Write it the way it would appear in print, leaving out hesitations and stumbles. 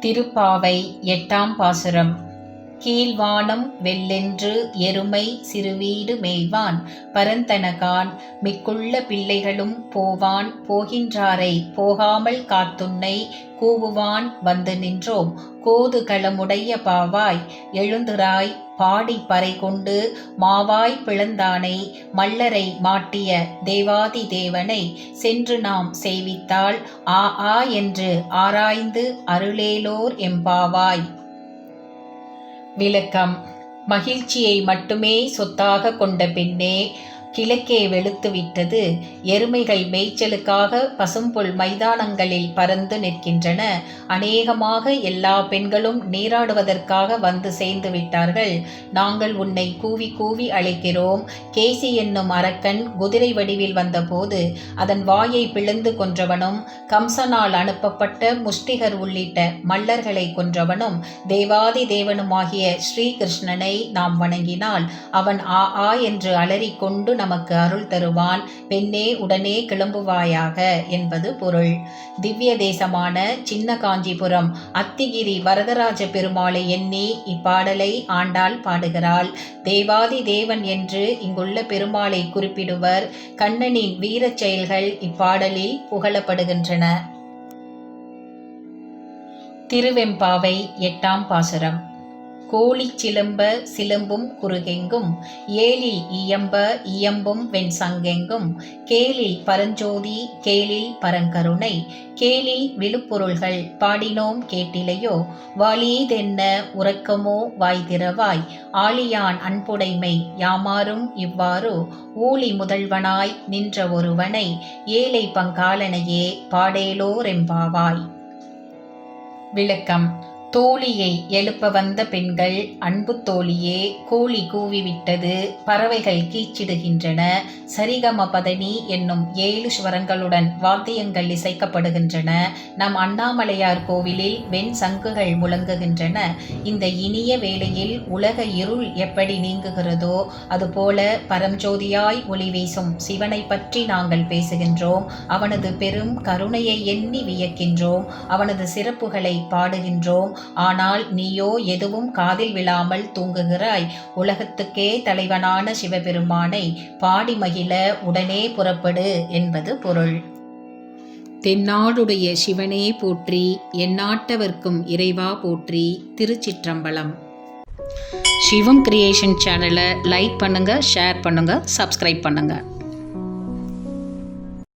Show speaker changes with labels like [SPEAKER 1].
[SPEAKER 1] திருப்பாவை எட்டாம் பாசுரம். கீழ்வானம் வெள்ளென்று எருமை சிறுவீடு மேய்வான் பரந்தனகான் மிக்குள்ள பிள்ளைகளும் போவான் போகின்றாரை போகாமல் காத்துன்னை கூவுவான் வந்து நின்றோம் கோது களமுடைய பாவாய் எழுந்துராய் பாடி பறை கொண்டு மாவாய் பிளந்தானை மல்லரை மாட்டிய தேவாதி தேவனை சென்று நாம் சேவித்தால் ஆ ஆ என்று ஆராய்ந்து அருளேலோர் எம்பாவாய். விளக்கம். மகிழ்ச்சியை மட்டுமே சொத்தாக கொண்ட பெண்ணே கிழக்கே வெளுத்துவிட்டது. எருமைகள் மேய்ச்சலுக்காக பசும்புல் மைதானங்களில் பறந்து நிற்கின்றன. அநேகமாக எல்லா பெண்களும் நீராடுவதற்காக வந்து சேர்ந்து விட்டார்கள். நாங்கள் உன்னை கூவி கூவி அழைக்கிறோம். கேசி என்னும் அரக்கன் குதிரை வடிவில் வந்தபோது அதன் வாயை பிளந்து கொன்றவனும், கம்சனால் அனுப்பப்பட்ட முஷ்டிகர் உள்ளிட்ட மல்லர்களை கொன்றவனும், தேவாதி தேவனுமாகிய ஸ்ரீகிருஷ்ணனை நாம் வணங்கினால் அவன் ஆ ஆ என்று அலறிக்கொண்டு நமக்கு அருள் தருவான். பெண்ணே உடனே கிளம்புவாயாக என்பது பொருள். திவ்ய தேசமான சின்ன காஞ்சிபுரம் அத்திகிரி வரதராஜ பெருமாளை எண்ணி இப்பாடலை ஆண்டாள் பாடுகிறாள். தேவாதி தேவன் என்று இங்குள்ள பெருமாளை குறிப்பிடுவர். கண்ணனின் வீரச் செயல்கள் இப்பாடலில் புகழப்படுகின்றன. திருவெம்பாவை எட்டாம் பாசுரம். கோழி சிலம்ப சிலம்பும் குறுகெங்கும் ஏழில் இயம்ப இயம்பும் வெண் சங்கெங்கும் கேளில் பரஞ்சோதி கேளில் பரங்கருணை கேளில் விழுப்பொருள்கள் பாடினோம் கேட்டிலையோ வாலியதென்ன உறக்கமோ வாய்திரவாய் ஆழியான் அன்புடைமை யாமாறும் இவ்வாறு ஊழி முதல்வனாய் நின்ற ஒருவனை ஏழை பங்காளனையே பாடேலோரெம்பாவாய். விளக்கம். தோழியை எழுப்ப வந்த பெண்கள் அன்பு தோழியே கோழி கூவிவிட்டது, பறவைகள் கீச்சிடுகின்றன, சரிகம பதனி என்னும் 7 ஸ்வரங்களுடன் வாத்தியங்கள் இசைக்கப்படுகின்றன. நம் அண்ணாமலையார் கோவிலில் வெண் சங்குகள் முழங்குகின்றன. இந்த இனிய வேளையில் உலக இருள் எப்படி நீங்குகிறதோ அதுபோல பரஞ்சோதியாய் ஒளி வீசும் சிவனை பற்றி நாங்கள் பேசுகின்றோம். அவனது பெரும் கருணையை எண்ணி வியக்கின்றோம். அவனது சிறப்புகளை பாடுகின்றோம். ஆனால் நீயோ எதுவும் காதில் விழாமல் தூங்குகிறாய். உலகத்துக்கே தலைவனான சிவபெருமானை பாடி மகிழ உடனே புறப்படு என்பது பொருள். தென்னாடுடைய சிவனே போற்றி, எந்நாட்டவர்க்கும் இறைவா போற்றி. திருச்சிற்றம்பலம். சிவம் கிரியேஷன் சேனலை லைக் பண்ணுங்க, ஷேர் பண்ணுங்க, சப்ஸ்கிரைப் பண்ணுங்க.